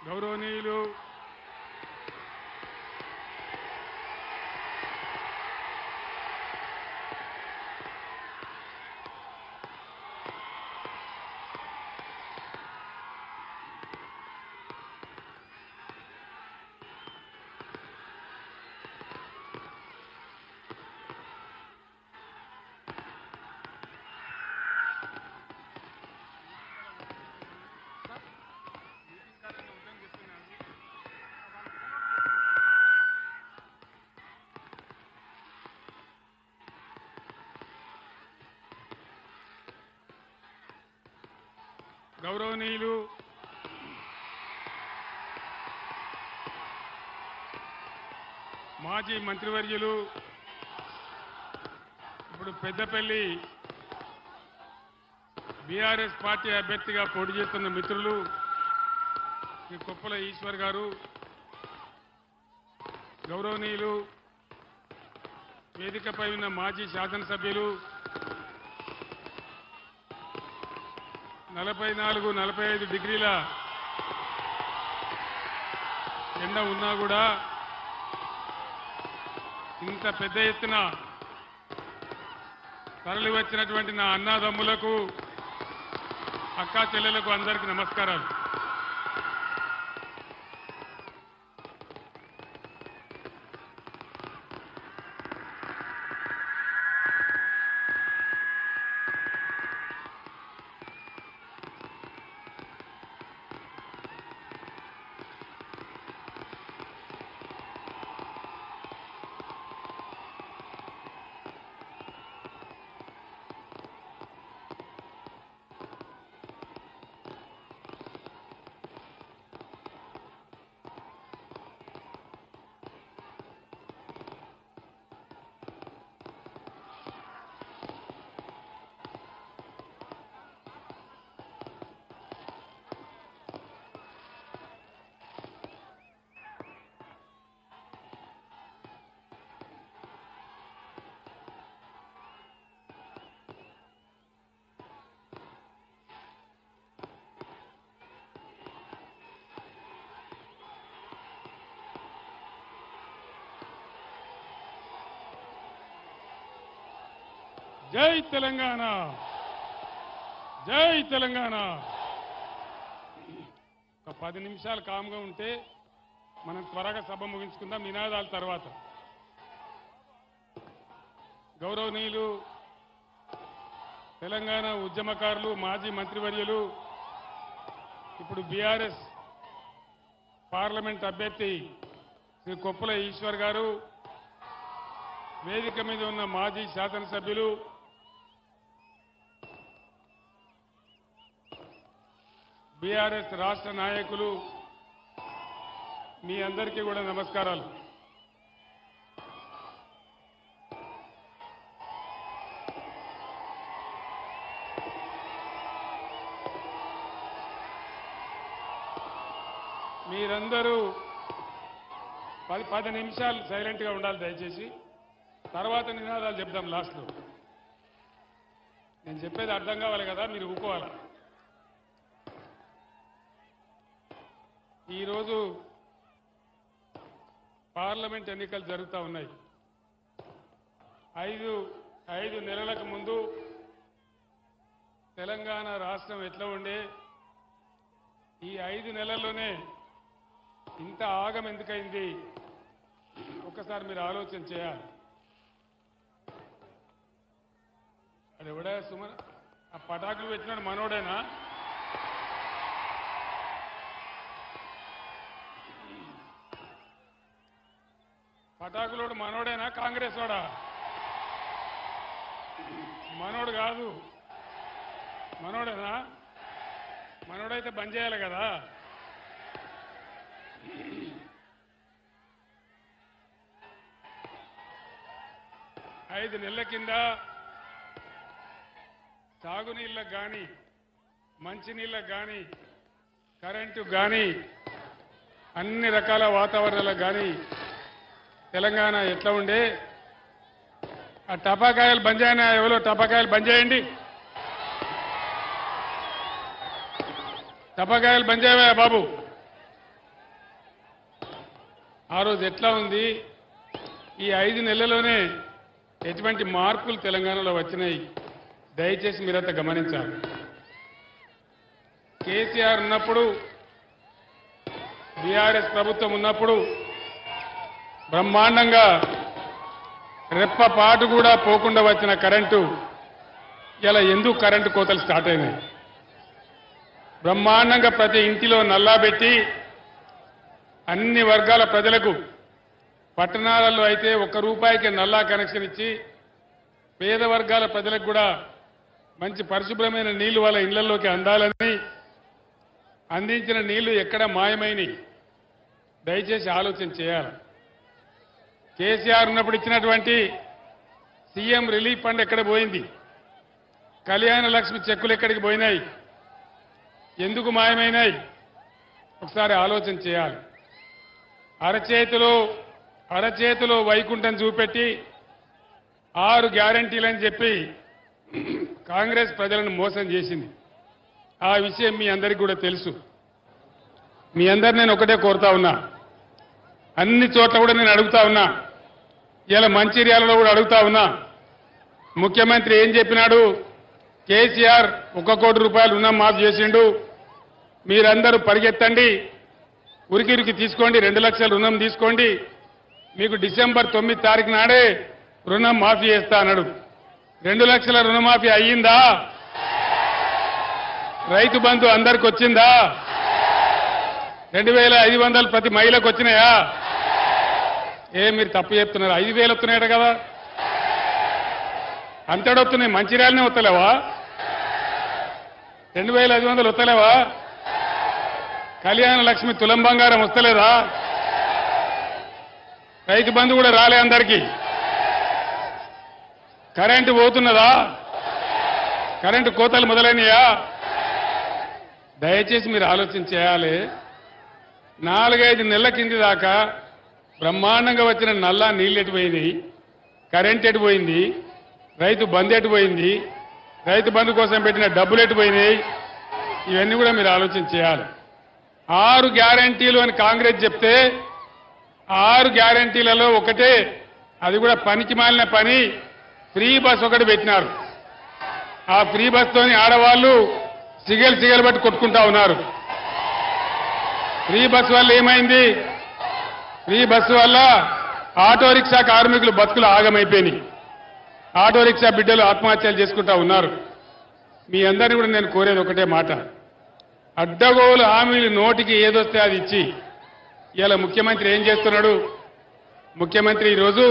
గౌరవనీయులు గౌరవనీయులు మాజీ మంత్రివర్యులు ఇప్పుడు పెద్దపల్లి బీఆర్ఎస్ పార్టీ అభ్యర్థిగా పోటీ చేస్తున్న మిత్రులు శ్రీ కొప్పుల ఈశ్వర్ గారు, గౌరవనీయులు వేదికపై ఉన్న మాజీ శాసనసభ్యులు 44-45 డిగ్రీల ఎండ ఉన్నా కూడా ఇంత పెద్ద ఎత్తున తరలి వచ్చినటువంటి నా అన్నదమ్ములకు, అక్కా చెల్లెలకు అందరికీ నమస్కారాలు. జై తెలంగాణ, జై తెలంగాణ. ఒక 10 నిమిషాలు కామ్గా ఉంటే మనం త్వరగా సభ ముగించుకుందాం నినాదాల తర్వాత. గౌరవనీయులు తెలంగాణ ఉద్యమకారులు, మాజీ మంత్రివర్యులు, ఇప్పుడు బీఆర్ఎస్ పార్లమెంట్ అభ్యర్థి శ్రీ కొప్పుల ఈశ్వర్ గారు, వేదిక మీద ఉన్న మాజీ శాసనసభ్యులు, బీఆర్ఎస్ రాష్ట్ర నాయకులు, మీ అందరికీ కూడా నమస్కారాలు. మీరందరూ 10 నిమిషాలు సైలెంట్గా ఉండాలి దయచేసి. తర్వాత నినాదాలు చెప్దాం లాస్ట్లో. నేను చెప్పేది అర్థం కావాలి కదా, మీరు ఊకోవాలి. ఈరోజు పార్లమెంట్ ఎన్నికలు జరుగుతూ ఉన్నాయి. 5 నెలలకు ముందు తెలంగాణ రాష్ట్రం ఎట్లా ఉండే, ఈ 5 నెలల్లోనే ఇంత ఆగం ఎందుకైంది ఒక్కసారి మీరు ఆలోచన చేయాలి. అది ఎవడా సుమన్, ఆ పటాకులు పెట్టినాడు మనోడేనా? పటాకులోడు మనోడేనా, కాంగ్రెస్ వాడా? మనోడు కాదు, మనోడేనా? మనోడైతే బంద్ చేయాలి కదా. ఐదు నెలల కింద తాగునీళ్ళకు కానీ, మంచినీళ్ళకు కానీ, కరెంటుకు కానీ, అన్ని రకాల వాతావరణాలకు కానీ తెలంగాణ ఎట్లా ఉండే? ఆ టపాకాయలు బంద్ చేయనా? ఎవరో టపాకాయలు బంద్ చేయండి. టపాకాయలు బంద్ చేయవా బాబు? ఆ రోజు ఎట్లా ఉంది, ఈ 5 నెలల్లోనే ఎటువంటి మార్పులు తెలంగాణలో వచ్చినాయి, దయచేసి మీరంతా గమనించాలి. కేసీఆర్ ఉన్నప్పుడు, బీఆర్ఎస్ ప్రభుత్వం ఉన్నప్పుడు బ్రహ్మాండంగా రెప్పపాటు కూడా పోకుండా వచ్చిన కరెంటు ఇలా ఎందుకు కరెంటు కోతలు స్టార్ట్ అయినాయి? బ్రహ్మాండంగా ప్రతి ఇంటిలో నల్లా పెట్టి అన్ని వర్గాల ప్రజలకు, పట్టణాలలో అయితే ₹1 నల్లా కనెక్షన్ ఇచ్చి పేద వర్గాల ప్రజలకు కూడా మంచి పరిశుభ్రమైన నీళ్లు వాళ్ళ ఇళ్లలోకి అందాలని అందించిన నీళ్లు ఎక్కడ మాయమైనవి? దయచేసి ఆలోచన చేయాలి. కేసీఆర్ ఉన్నప్పుడు ఇచ్చినటువంటి సీఎం రిలీఫ్ ఫండ్ ఎక్కడ పోయింది? కళ్యాణ లక్ష్మి చెక్కులు ఎక్కడికి పోయినాయి? ఎందుకు మాయమైనాయి? ఒకసారి ఆలోచన చేయాలి. అరచేతిలో వైకుంఠం చూపెట్టి 6 గ్యారంటీలని చెప్పి కాంగ్రెస్ ప్రజలను మోసం చేసింది. ఆ విషయం మీ అందరికీ కూడా తెలుసు. మీ అందరు నేను ఒకటే కోరుతా ఉన్నా, అన్ని చోట్ల కూడా నేను అడుగుతా ఉన్నా, ఇలా మంచిర్యాలలో కూడా అడుగుతా ఉన్నా. ముఖ్యమంత్రి ఏం చెప్పినాడు? కేసీఆర్ ₹1 కోటి రుణం మాఫ్ చేసిండు, మీరందరూ పరిగెత్తండి, ఉరికి తీసుకోండి, 2 లక్షల రుణం తీసుకోండి, మీకు డిసెంబర్ 9 తారీఖు నాడే రుణం మాఫీ చేస్తా అన్నాడు. 2 లక్షల రుణమాఫీ అయ్యిందా? రైతు బంధు అందరికి వచ్చిందా? 2500 ప్రతి మహిళకు వచ్చినాయా? మీరు తప్పు చెప్తున్నారు. 5000 వస్తున్నాయట కదా, అంతడొస్తున్నాయి. మంచిర్యాలనే వస్తలేవా? 2500 వస్తలేవా? కళ్యాణ లక్ష్మి తులం బంగారం వస్తలేదా? రైతు బంధు కూడా రాలే అందరికీ. కరెంటు పోతున్నదా? కరెంటు కోతలు మొదలైనయా? దయచేసి మీరు ఆలోచన చేయాలి. 4-5 నెలల కింది దాకా బ్రహ్మాండంగా వచ్చిన నల్లా నీళ్ళు ఎటుపోయినాయి, కరెంట్ ఎటుపోయింది, రైతు బంధు ఎటుపోయింది, రైతు బంధు కోసం పెట్టిన డబ్బులు ఎటుపోయినాయి, ఇవన్నీ కూడా మీరు ఆలోచన చేయాలి. 6 గ్యారంటీలు అని కాంగ్రెస్ చెప్తే 6 గ్యారంటీలలో ఒకటే, అది కూడా పనికి మాలిన పని, ఫ్రీ బస్ ఒకటి పెట్టినారు. ఆ ఫ్రీ బస్తోని ఆడవాళ్లు సిగలు బట్టి కొట్టుకుంటా ఉన్నారు. ఫ్రీ బస్ వల్ల ఏమైంది? ఫ్రీ బస్సు వల్ల ఆటో రిక్షా కార్మికులు బతుకులు ఆగమైపోయినాయి. ఆటో రిక్షా బిడ్డలు ఆత్మహత్యలు చేసుకుంటా ఉన్నారు. మీ అందరినీ కూడా నేను కోరేది ఒకటే మాట, అడ్డగోలు హామీలు నోటికి ఏదొస్తే అది ఇచ్చి ఇలా ముఖ్యమంత్రి ఏం చేస్తున్నాడు? ముఖ్యమంత్రి ఈరోజు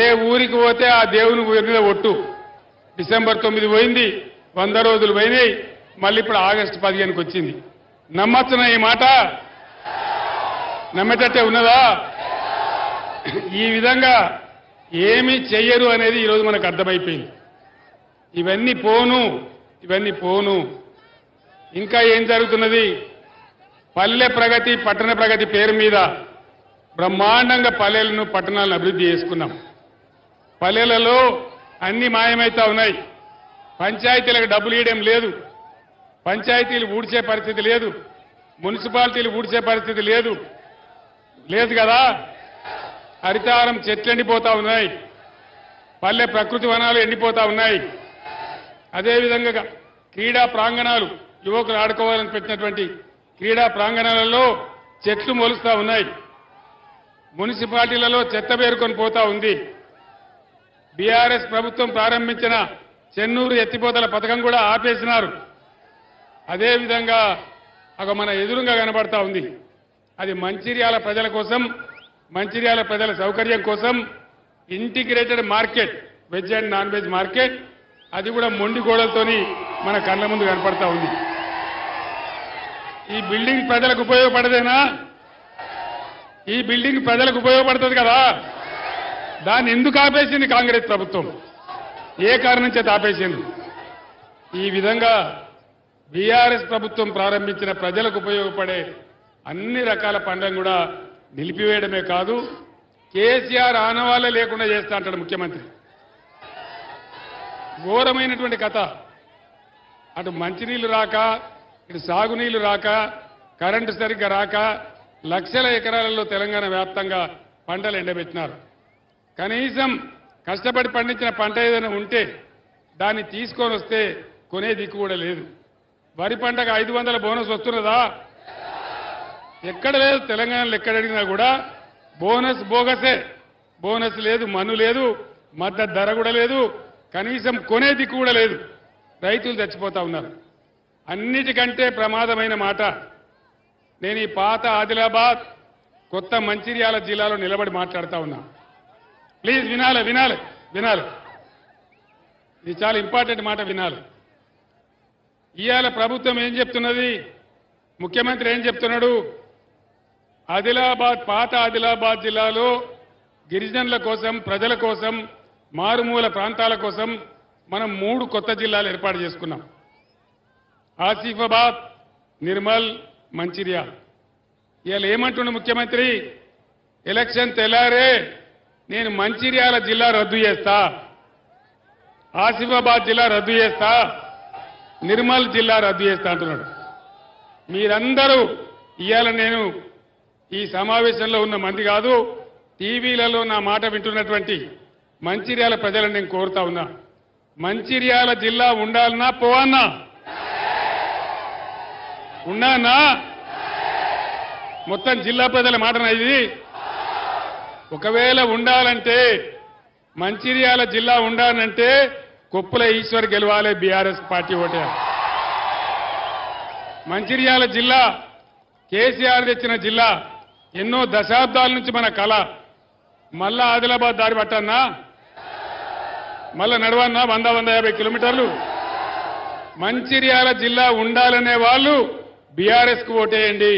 ఏ ఊరికి పోతే ఆ దేవుని ఊరి మీద ఒట్టు. డిసెంబర్ 9 పోయింది, 100 రోజులు పోయినాయి, మళ్ళీ ఇప్పుడు ఆగస్టు 15కి వచ్చింది. నమ్మచ్చునా ఈ మాట? నమ్మేటట్టే ఉన్నదా? ఈ విధంగా ఏమీ చెయ్యరు అనేది ఈరోజు మనకు అర్థమైపోయింది. ఇవన్నీ పోను. ఇంకా ఏం జరుగుతున్నది? పల్లె ప్రగతి, పట్టణ ప్రగతి పేరు మీద బ్రహ్మాండంగా పల్లెలను, పట్టణాలను అభివృద్ధి చేసుకున్నాం. పల్లెలలో అన్ని మాయమైతా ఉన్నాయి. పంచాయతీలకు డబ్బులు ఇవ్వడం లేదు, పంచాయతీలు ఊడ్చే పరిస్థితి లేదు, మున్సిపాలిటీలు ఊడ్చే పరిస్థితి లేదు కదా. హరితారం చెట్లు ఎండిపోతా ఉన్నాయి, పల్లె ప్రకృతి వనాలు ఎండిపోతా ఉన్నాయి. అదేవిధంగా క్రీడా ప్రాంగణాలు, యువకులు ఆడుకోవాలని పెట్టినటువంటి క్రీడా ప్రాంగణాలలో చెట్లు మొలుస్తా ఉన్నాయి. మున్సిపాలిటీలలో చెత్త పేరుకొని పోతా ఉంది. బీఆర్ఎస్ ప్రభుత్వం ప్రారంభించిన చెన్నూరు ఎత్తిపోతల పథకం కూడా ఆపేసినారు. అదేవిధంగా మన ఎదురుగా కనబడతా ఉంది. అది మంచిర్యాల ప్రజల కోసం, మంచిర్యాల ప్రజల సౌకర్యం కోసం integrated market, veg and non veg market, అది కూడా మొండి గోడలతోని మన కళ్ళ ముందు కనపడతా ఉంది. ఈ బిల్డింగ్ ప్రజలకు ఉపయోగపడదేనా? ఈ బిల్డింగ్ ప్రజలకు ఉపయోగపడుతుంది కదా. దాన్ని ఎందుకు ఆపేసింది కాంగ్రెస్ ప్రభుత్వం? ఏ కారణం చేత ఆపేసింది? ఈ విధంగా బీఆర్ఎస్ ప్రభుత్వం ప్రారంభించిన ప్రజలకు ఉపయోగపడే అన్ని రకాల పనులను కూడా నిలిపివేయడమే కాదు, కేసీఆర్ ఆనవాళ్లే లేకుండా చేస్తా అంటాడు ముఖ్యమంత్రి. ఘోరమైనటువంటి కథ. అటు మంచినీళ్లు రాక, ఇటు సాగునీళ్లు రాక, కరెంటు సరిగ్గా రాక, లక్షల ఎకరాలలో తెలంగాణ వ్యాప్తంగా పంటలు ఎండబెట్టినారు. కనీసం కష్టపడి పండించిన పంట ఏదైనా ఉంటే దాన్ని తీసుకొని వస్తే కొనే దిక్కు కూడా లేదు. వరి పంటకు 500 బోనస్ వస్తున్నదా? ఎక్కడ లేదు. తెలంగాణలో ఎక్కడ అడిగినా కూడా బోనస్ బోగసే. బోనస్ లేదు, మన్ను లేదు, మద్దతు ధర కూడా లేదు, కనీసం కొనే దిక్కు కూడా లేదు. రైతులు చచ్చిపోతా ఉన్నారు. అన్నిటికంటే ప్రమాదమైన మాట, నేను ఈ పాత ఆదిలాబాద్ కొత్త మంచిర్యాల జిల్లాలో నిలబడి మాట్లాడుతా ఉన్నా. ప్లీజ్ వినాలి వినాలి వినాలి. ఇది చాలా ఇంపార్టెంట్ మాట, వినాలి. ఇవాళ ప్రభుత్వం ఏం చెప్తున్నది, ముఖ్యమంత్రి ఏం చెప్తున్నాడు? ఆదిలాబాద్, పాత ఆదిలాబాద్ జిల్లాలో గిరిజనుల కోసం, ప్రజల కోసం, మారుమూల ప్రాంతాల కోసం మనం 3 కొత్త జిల్లాలు ఏర్పాటు చేసుకున్నాం. ఆసిఫాబాద్, నిర్మల్, మంచిర్యాల. ఇవాళ ఏమంటున్న ముఖ్యమంత్రి, ఎలక్షన్ తెల్లారే నేను మంచిర్యాల జిల్లా రద్దు చేస్తా, ఆసిఫాబాద్ జిల్లా రద్దు చేస్తా, నిర్మల్ జిల్లా రద్దు చేస్తా అంటున్నాడు. మీరందరూ ఇవాళ నేను ఈ సమావేశంలో ఉన్న మంది కాదు, టీవీలలో నా మాట వింటున్నటువంటి మంచిర్యాల ప్రజలను నేను కోరుతా ఉన్నా, మంచిర్యాల జిల్లా ఉండాలన్నా పోవన్నా? ఉన్నానా? మొత్తం జిల్లా ప్రజల మాటన ఇది. ఒకవేళ ఉండాలంటే, మంచిర్యాల జిల్లా ఉండాలంటే కొప్పుల ఈశ్వర్ గెలవాలి, బీఆర్ఎస్ పార్టీ ఓటే. మంచిర్యాల జిల్లా కేసీఆర్ తెచ్చిన జిల్లా, ఎన్నో దశాబ్దాల నుంచి మన కళ. మళ్ళా ఆదిలాబాద్ దారి పట్టన్నా? మళ్ళా నడవన్నా 100-150 కిలోమీటర్లు? మంచిర్యాల జిల్లా ఉండాలనే వాళ్ళు బీఆర్ఎస్ కు ఓటేయండి.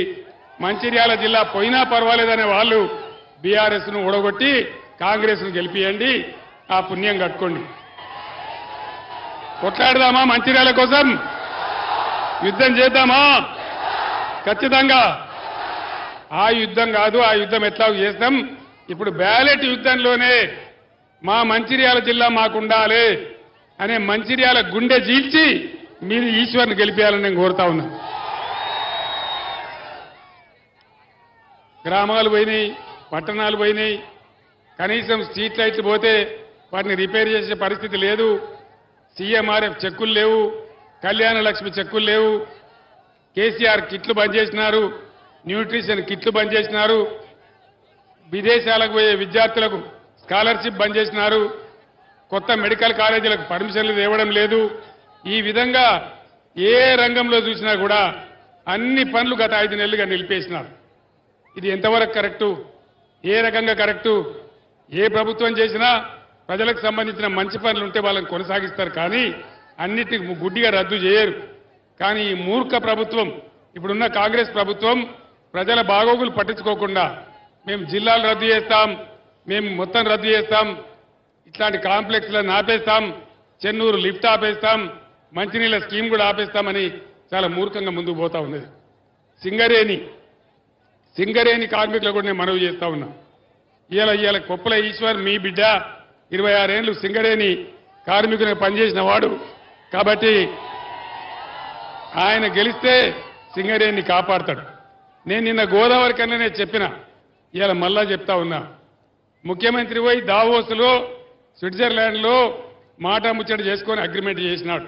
మంచిర్యాల జిల్లా పోయినా పర్వాలేదనే వాళ్ళు బీఆర్ఎస్ ను ఓడగొట్టి కాంగ్రెస్ ను గెలిపియండి. ఆ పుణ్యం కట్టుకోండి. కొట్లాడదామా మంచిర్యాల కోసం? యుద్ధం చేద్దామా? ఖచ్చితంగా. ఆ యుద్ధం కాదు, ఆ యుద్ధం ఎట్లా చేస్తాం. ఇప్పుడు బ్యాలెట్ యుద్ధంలోనే మా మంచిర్యాల జిల్లా మాకుండాలి అనే మంచిర్యాల గుండె చీల్చి మీరు ఈశ్వర్ని గెలిపేయాలని నేను కోరుతా ఉన్నా. గ్రామాలు పోయినాయి, పట్టణాలు పోయినాయి, కనీసం స్ట్రీట్ లైట్లు పోతే వాటిని రిపేర్ చేసే పరిస్థితి లేదు. సీఎంఆర్ఎఫ్ చెక్కులు లేవు, కళ్యాణ లక్ష్మి చెక్కులు లేవు, కేసీఆర్ కిట్లు బంద్ చేసినారు, న్యూట్రిషన్ కిట్లు బంద్ చేసినారు, విదేశాలకు పోయే విద్యార్థులకు స్కాలర్షిప్ బంద్ చేసినారు, కొత్త మెడికల్ కాలేజీలకు పర్మిషన్లు ఇవ్వడం లేదు. ఈ విధంగా ఏ రంగంలో చూసినా కూడా అన్ని పనులు గత 5 నెలలుగా నిలిపేసినారు. ఇది ఎంతవరకు కరెక్టు? ఏ రకంగా కరెక్టు? ఏ ప్రభుత్వం చేసినా ప్రజలకు సంబంధించిన మంచి పనులు ఉంటే వాళ్ళని కొనసాగిస్తారు, కానీ అన్నిటికి గుడ్డిగా రద్దు చేయరు. కానీ ఈ మూర్ఖ ప్రభుత్వం, ఇప్పుడున్న కాంగ్రెస్ ప్రభుత్వం ప్రజల బాగోగులు పట్టించుకోకుండా మేము జిల్లాలు రద్దు చేస్తాం, మేము మొత్తం రద్దు చేస్తాం, ఇట్లాంటి కాంప్లెక్స్లను ఆపేస్తాం, చెన్నూరు లిఫ్ట్ ఆపేస్తాం, మంచినీళ్ళ స్కీమ్ కూడా ఆపేస్తామని చాలా మూర్ఖంగా ముందుకు పోతా ఉన్నది. సింగరేణి కార్మికులు కూడా నేను మనవి చేస్తా ఉన్నా. ఇవాళ కొప్పుల ఈశ్వర్ మీ బిడ్డ 26 ఏళ్లు సింగరేణి కార్మికుని పనిచేసిన వాడు కాబట్టి ఆయన గెలిస్తే సింగరేణిని కాపాడతాడు. నేను నిన్న గోదావరి కన్ననే చెప్పిన, ఇవాళ మళ్ళా చెప్తా ఉన్నా. ముఖ్యమంత్రి పోయి దావోస్లో స్విట్జర్లాండ్లో మాట ముచ్చట చేసుకొని అగ్రిమెంట్ చేసినాడు.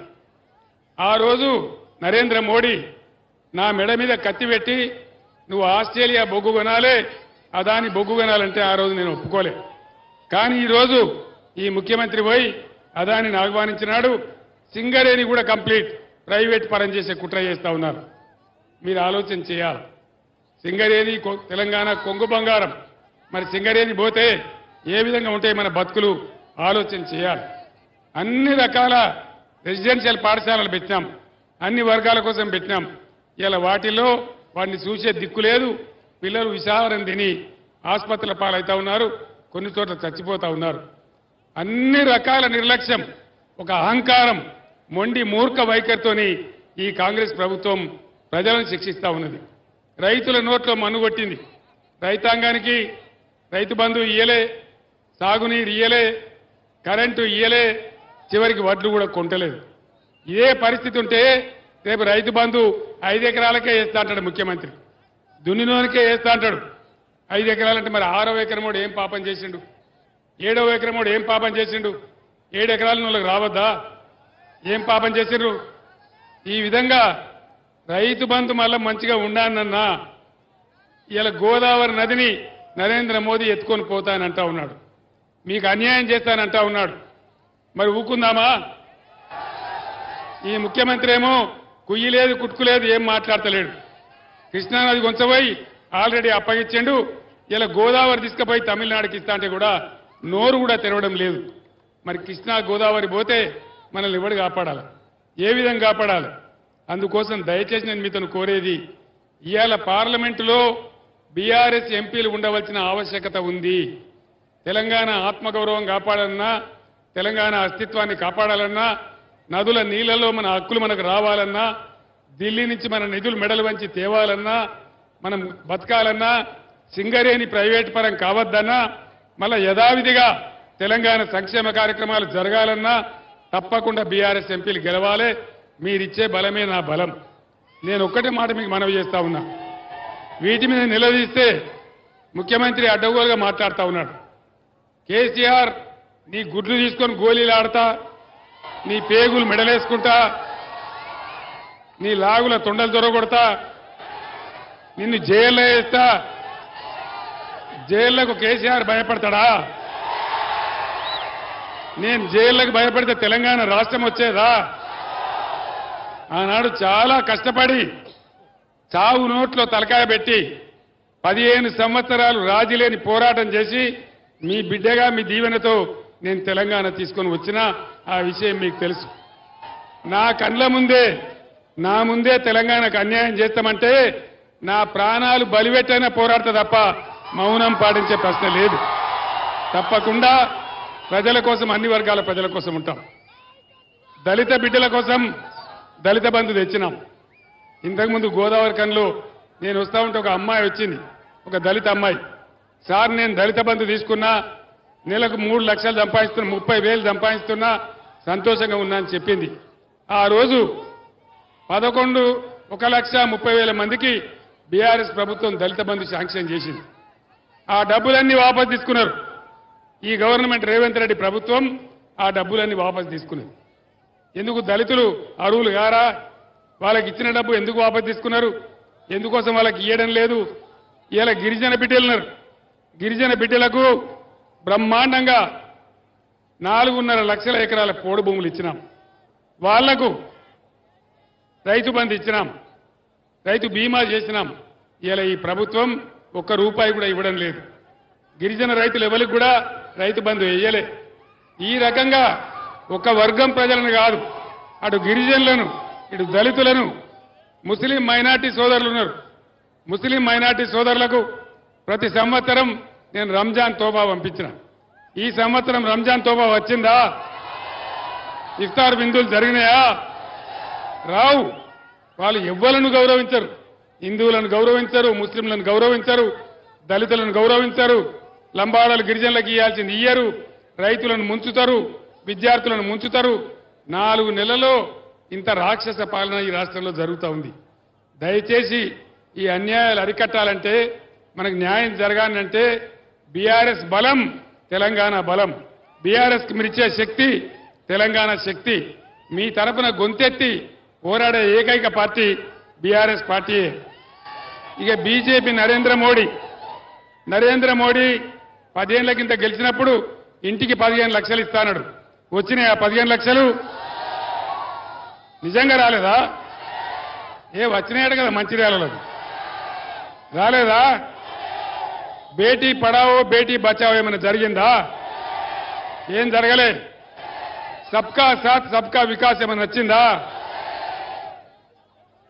ఆ రోజు నరేంద్ర మోడీ నా మెడ మీద కత్తి పెట్టి నువ్వు ఆస్ట్రేలియా బొగ్గు కొనాలి, అదాని బొగ్గు కొనాలంటే ఆ రోజు నేను ఒప్పుకోలే. కానీ ఈరోజు ఈ ముఖ్యమంత్రి పోయి అదానిని ఆహ్వానించినాడు. సింగరేణి కూడా కంప్లీట్ ప్రైవేట్ పరం చేసే కుట్ర చేస్తా ఉన్నారు. మీరు ఆలోచన చేయాలి. సింగరేణి తెలంగాణ కొంగు బంగారం, మరి సింగరేణి పోతే ఏ విధంగా ఉంటాయి మన బతుకులు ఆలోచన చేయాలి. అన్ని రకాల రెసిడెన్షియల్ పాఠశాలలు పెట్టినాం, అన్ని వర్గాల కోసం పెట్టినాం. ఇలా వాటిలో వాటిని చూసే దిక్కు లేదు. పిల్లలు విషాహారం తిని ఆసుపత్రుల పాలవుతా ఉన్నారు, కొన్ని చోట్ల చచ్చిపోతా ఉన్నారు. అన్ని రకాల నిర్లక్ష్యం, ఒక అహంకారం, మొండి మూర్ఖ వైఖరితోని ఈ కాంగ్రెస్ ప్రభుత్వం ప్రజలను శిక్షిస్తా ఉన్నది. రైతుల నోట్లో మన్నుగొట్టింది. రైతాంగానికి రైతు బంధు ఇయ్యలే, సాగునీరు ఇయ్యలే, కరెంటు ఇయ్యలే, చివరికి వడ్లు కూడా కొంటలేదు. ఇదే పరిస్థితి ఉంటే రేపు రైతు బంధు 5 ఎకరాలకే వేస్తా అంటాడు ముఖ్యమంత్రి. దున్నినోనికే వేస్తా అంటాడు. 5 ఎకరాలంటే మరి 6వ ఎకరమోడు ఏం పాపం చేసిండు? 7వ ఎకరమోడు ఏం పాపం చేసిండు? 7 ఎకరాల వాళ్ళకి రావద్దా? ఏం పాపం చేసిండ్రు? ఈ విధంగా రైతు బంధు మళ్ళా మంచిగా ఉండానన్నా ఇలా గోదావరి నదిని నరేంద్ర మోదీ ఎత్తుకొని పోతానంటా ఉన్నాడు. మీకు అన్యాయం చేస్తానంటా ఉన్నాడు. మరి ఊకుందామా? ఈ ముఖ్యమంత్రి ఏమో కుయ్యి లేదు కుట్టుకు లేదు, ఏం మాట్లాడతలేడు. కృష్ణానది కొంచెపోయి ఆల్రెడీ అప్పగించిండు. ఇలా గోదావరి తీసుకుపోయి తమిళనాడుకి ఇస్తా అంటే కూడా నోరు కూడా తెరవడం లేదు. మరి కృష్ణా గోదావరి పోతే మనల్ని ఎవడు కాపాడాలి? ఏ విధంగా కాపాడాలి? అందుకోసం దయచేసి నేను మీతో కోరేది, ఇవాళ పార్లమెంటులో బీఆర్ఎస్ ఎంపీలు ఉండవలసిన ఆవశ్యకత ఉంది. తెలంగాణ ఆత్మగౌరవం కాపాడాలన్నా, తెలంగాణ అస్తిత్వాన్ని కాపాడాలన్నా, నదుల నీళ్లలో మన హక్కులు మనకు రావాలన్నా, ఢిల్లీ నుంచి మన నిధులు మెడలు వంచి తేవాలన్నా, మనం బతకాలన్నా, సింగరేణి ప్రైవేట్ పరం కావద్దన్నా, మళ్ళా యథావిధిగా తెలంగాణ సంక్షేమ కార్యక్రమాలు జరగాలన్నా తప్పకుండా బీఆర్ఎస్ ఎంపీలు గెలవాలి. మీరిచ్చే బలమే నా బలం. నేను ఒక్కటే మాట మీకు మనవి చేస్తా ఉన్నా. వీటి మీద నిలదీస్తే ముఖ్యమంత్రి అడ్డగోలుగా మాట్లాడుతూ ఉన్నాడు. కేసీఆర్ నీ గుడ్లు తీసుకొని గోళీలు ఆడతా, నీ పేగులు మెడలేసుకుంటా, నీ లాగుల తొండలు దొరగొడతా, నిన్ను జైల్లో వేస్తా. జైళ్లకు కేసీఆర్ భయపడతాడా? నేను జైళ్లకు భయపడితే తెలంగాణ రాష్ట్రం వచ్చేదా? ఆనాడు చాలా కష్టపడి చావు నోట్లో తలకాయ పెట్టి 15 సంవత్సరాలు రాజీలేని పోరాటం చేసి మీ బిడ్డగా మీ దీవెనతో నేను తెలంగాణ తీసుకొని వచ్చినా ఆ విషయం మీకు తెలుసు. నా కళ్ళ ముందే నా ముందే తెలంగాణకు అన్యాయం చేస్తామంటే నా ప్రాణాలు బలిపెట్టైనా పోరాడతా తప్ప మౌనం పాటించే ప్రశ్న లేదు. తప్పకుండా ప్రజల కోసం, అన్ని వర్గాల ప్రజల కోసం ఉంటాం. దళిత బిడ్డల కోసం దళిత బంధు తెచ్చినాం. ఇంతకుముందు గోదావరి కన్లో నేను వస్తా ఉంటే ఒక అమ్మాయి వచ్చింది, ఒక దళిత అమ్మాయి. సార్ నేను దళిత బంధు తీసుకున్నా, నెలకు 3 లక్షలు సంపాదిస్తున్నా, 30,000 సంపాదిస్తున్నా, సంతోషంగా ఉన్నా అని చెప్పింది. ఆ రోజు 1,30,000 మందికి బీఆర్ఎస్ ప్రభుత్వం దళిత బంధు శాంక్షన్ చేసింది. ఆ డబ్బులన్నీ వాపసు తీసుకున్నారు. ఈ గవర్నమెంట్ రేవంత్ రెడ్డి ప్రభుత్వం ఆ డబ్బులన్నీ వాపసు తీసుకున్నది. ఎందుకు? దళితులు అర్హులు గారా? వాళ్ళకి ఇచ్చిన డబ్బు ఎందుకు వాపసు తీసుకున్నారు? ఎందుకోసం వాళ్ళకి ఇవ్వడం లేదు? ఇలా గిరిజన బిడ్డలున్నారు. గిరిజన బిడ్డలకు బ్రహ్మాండంగా 4.5 లక్షల ఎకరాల పోడు భూములు ఇచ్చినాం. వాళ్లకు రైతు బంధు ఇచ్చినాం, రైతు బీమా చేసినాం. ఇలా ఈ ప్రభుత్వం ₹1 కూడా ఇవ్వడం లేదు. గిరిజన రైతులు ఎవరికి కూడా రైతు బంధు వేయలే. ఈ రకంగా ఒక వర్గం ప్రజలను కాదు, అటు గిరిజనులను, ఇటు దళితులను, ముస్లిం మైనార్టీ సోదరులు ఉన్నారు. ముస్లిం మైనార్టీ సోదరులకు ప్రతి సంవత్సరం నేను రంజాన్ తోబా పంపించిన. ఈ సంవత్సరం రంజాన్ తోబా వచ్చిందా? ఇఫ్తార్ విందులు జరిగినాయా? రావు. వాళ్ళు ఎవ్వలను గౌరవించరు. హిందువులను గౌరవించరు, ముస్లింలను గౌరవించరు, దళితులను గౌరవించరు, లంబాడాలు గిరిజనులకు ఇవ్వాల్సింది ఇయ్యరు, రైతులను ముంచుతారు, విద్యార్థులను ముంచుతారు. 4 నెలల్లో ఇంత రాక్షస పాలన ఈ రాష్ట్రంలో జరుగుతూ ఉంది. దయచేసి ఈ అన్యాయాలు అరికట్టాలంటే, మనకు న్యాయం జరగాలంటే బీఆర్ఎస్ బలం, తెలంగాణ బలం. బీఆర్ఎస్కి మీరిచ్చే శక్తి తెలంగాణ శక్తి. మీ తరపున గొంతెత్తి పోరాడే ఏకైక పార్టీ బీఆర్ఎస్ పార్టీయే. ఇక బీజేపీ నరేంద్ర మోడీ 10 ఏళ్ల కింద గెలిచినప్పుడు ఇంటికి 15 లక్షలు ఇస్తానడు. వచ్చినాయి ఆ 15 లక్షలు? నిజంగా రాలేదా? వచ్చినాయట కదా మంచిర్యాలలో, రాలేదా? బేటీ పడావో బేటీ బచావో ఏమైనా జరిగిందా? ఏం జరగలే. సబ్కా సాత్ సబ్కా వికాస్ ఏమైనా వచ్చిందా?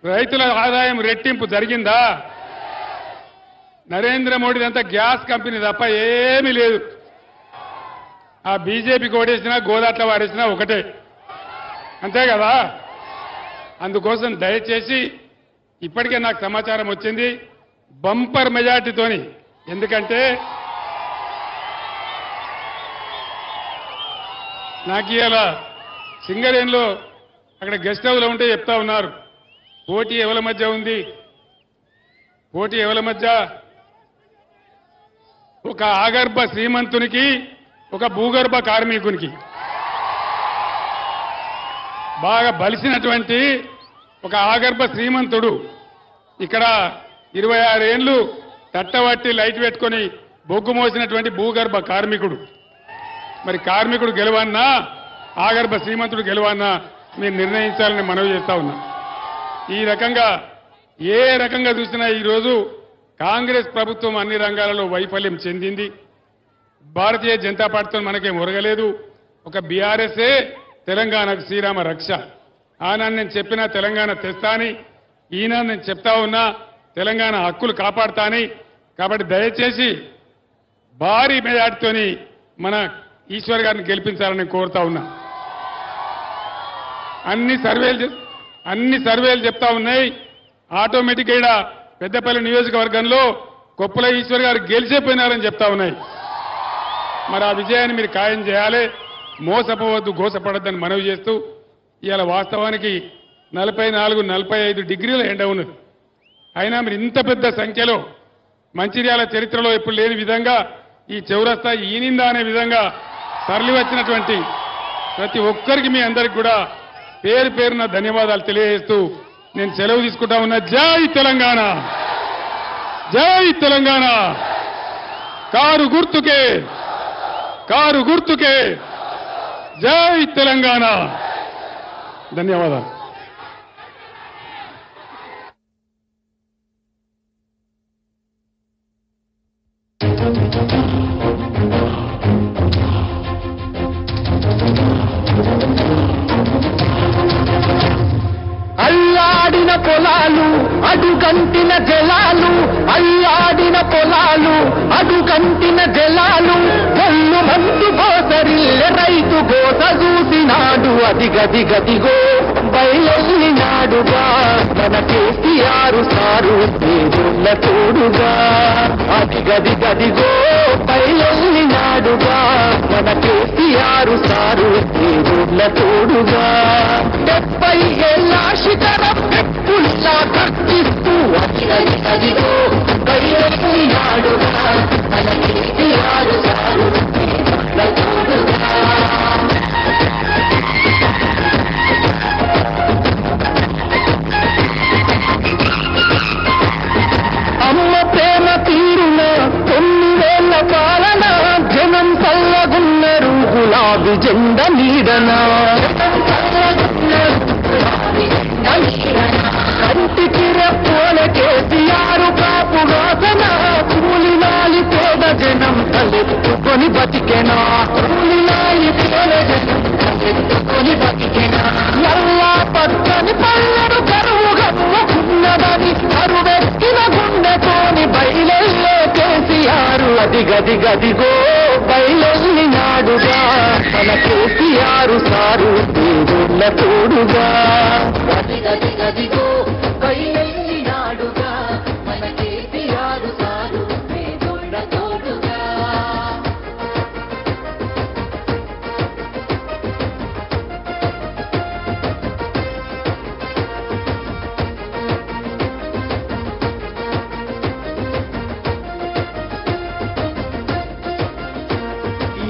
రైతుల ఆదాయం రెట్టింపు జరిగిందా? నరేంద్ర మోడీదంతా గ్యాస్ కంపెనీ తప్ప ఏమీ లేదు. ఆ బీజేపీకి ఓడేసినా గోదాట్ల వారేసినా ఒకటే, అంతే కదా. అందుకోసం దయచేసి ఇప్పటికే నాకు సమాచారం వచ్చింది బంపర్ మెజార్టీతోని. ఎందుకంటే నాకు ఇవాళ సింగరేణిలో అక్కడ గెస్ట్ హౌస్లో ఉంటే చెప్తా ఉన్నారు, పోటీ ఎవరి మధ్య ఉంది? పోటీ ఎవరి మధ్య? ఒక ఆగర్భ శ్రీమంతునికి ఒక భూగర్భ కార్మికునికి, బాగా బలిసినటువంటి ఒక ఆగర్భ శ్రీమంతుడు ఇక్కడ 26 ఏళ్లు తట్టబట్టి లైట్ పెట్టుకొని బొగ్గు మోసినటువంటి భూగర్భ కార్మికుడు. మరి కార్మికుడు గెలవన్నా ఆగర్భ శ్రీమంతుడు గెలవన్నా మీరు నిర్ణయించాలని మనవి చేస్తా ఉన్నా. ఈ రకంగా ఏ రకంగా చూసినా ఈరోజు కాంగ్రెస్ ప్రభుత్వం అన్ని రంగాలలో వైఫల్యం చెందింది. భారతీయ జనతా పార్టీతో మనకేం ఒరగలేదు. ఒక బీఆర్ఎస్ఏ తెలంగాణకు శ్రీరామ రక్ష. ఆనాడు నేను చెప్పినా తెలంగాణ తెస్తా అని, ఈనాడు నేను చెప్తా ఉన్నా తెలంగాణ హక్కులు కాపాడుతాని. కాబట్టి దయచేసి భారీ మెజార్టీతోని మన ఈశ్వర్ గారిని గెలిపించాలని కోరుతా ఉన్నా. అన్ని సర్వేలు చెప్తా ఉన్నాయి ఆటోమేటిక్గా ఇక్కడ పెద్దపల్లి నియోజకవర్గంలో కొప్పుల ఈశ్వర్ గారు గెలిచిపోయినారని చెప్తా ఉన్నాయి. మరి ఆ విజయాన్ని మీరు ఖాయం చేయాలి. మోసపోవద్దు, గోసపడద్దని మనవి చేస్తూ ఇవాళ వాస్తవానికి 44-45 డిగ్రీల ఎండ ఉన్నది. అయినా మీరు ఇంత పెద్ద సంఖ్యలో మంచిర్యాల చరిత్రలో ఎప్పుడు లేని విధంగా ఈ చౌరస్తా ఈనిందా అనే విధంగా తరలి వచ్చినటువంటి ప్రతి ఒక్కరికి మీ అందరికి కూడా పేరు పేరున ధన్యవాదాలు తెలియజేస్తూ నేను సెలవు తీసుకుంటా ఉన్నా. జై తెలంగాణ, జై తెలంగాణ. కారు గుర్తుకే, కారు గుర్తుకే, జై తెలంగాణ. ధన్యవాదాలు. అల్లాడిన పొలాలు అడుగంటిన జలాలు, అల్లాడిన పొలాలు అడుగంటిన జలాలు, ఒళ్ళు మంచు గోసరిల్లె రైతు గోస చూసినాడు. అది గది గదిగో బయలెళ్ళినాడుగా మన కేసీఆర్ సారు దేవుళ్ళ తోడుగా. అది గది గదిగో బయలెళ్ళినాడుగా మన కేసీఆర్ సారు దేవుళ్ళ తోడుగా. 70 ఏళ్ళ శిఖరం పెప్పుల్లా కర్చిస్తూ అది గదిగో బయలెళ్ళినాడుగా మన కేసీఆర్ సారు దేవుళ్ళ తోడుగా. అమ్మ ప్రేమ తీరున 9 ఏళ్ల పాలన, జనం చల్లగున్నరు గులాబీ జెండ నీడన. కంటికి రెప్పోల కేసీఆర్ కాపు వాసన, కూలినాలి పేద జనం తలెత్తుకొని బతికెనా, కూలినాలి పేద జనం తలెత్తుకొని బతికెనా. నల్లా పచ్చని పల్లెడు కరువు గమ్ముకున్నదని కరువెక్కిన గుండెతోని బయలెళ్ళే కేసీఆర్. అది గది గదిగో బయలెళ్ళినాడుగా మన కేసీఆర్ సారు దేవుళ్ళ తోడుగా. అది గది గదిగో బయలెళ్ళినాడుగా మన కేసీఆర్ సారు దేవుళ్ళ తోడుగా.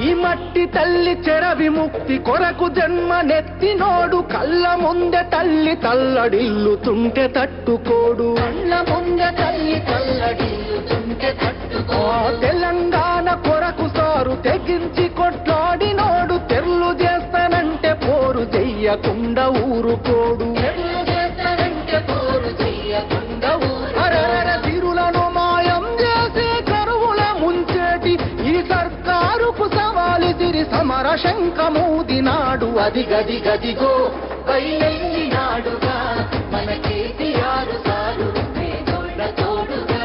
ఈ మట్టి తల్లి చెర విముక్తి కొరకు జన్మనెత్తినోడు, కళ్ళ ముందె తల్లి తల్లడిల్లుతుంటే తట్టుకోడు, కళ్ళ ముందె తల్లి తల్లడిల్లుతుంటే తట్టుకోడు. తెలంగాణ కొరకు సారు తెగించి కొట్లాడినోడు, తెర్లు చేస్తానంటే పోరు చెయ్యకుండా ఊరుకోడు, తెర్లు చేస్తానంటే పోరు చెయ్యకుండా ఊరుకోడు. తిరులను మాయం చేసి కరువుల ముంచేటి ఈ సర్కారుకు సవాలు తిరి సమర శంఖమూదినాడు. అది గది గదిగో బయలెళ్ళినాడుగా మన కేసీఆర్ సారు దేవుళ్ళ తోడుగా.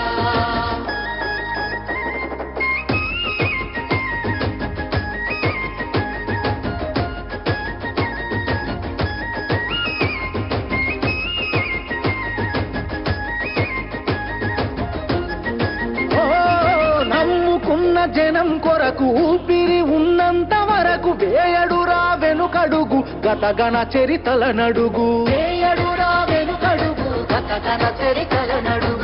నమ్ముకున్న జనం కొరకు ఊపిరి ఉన్నంత వరకు వేయడురా వెనుకడుగు గతగణ చరితల నడుగు, వేయడురా వెనుకడుగు గతగణ చరితల నడుగు.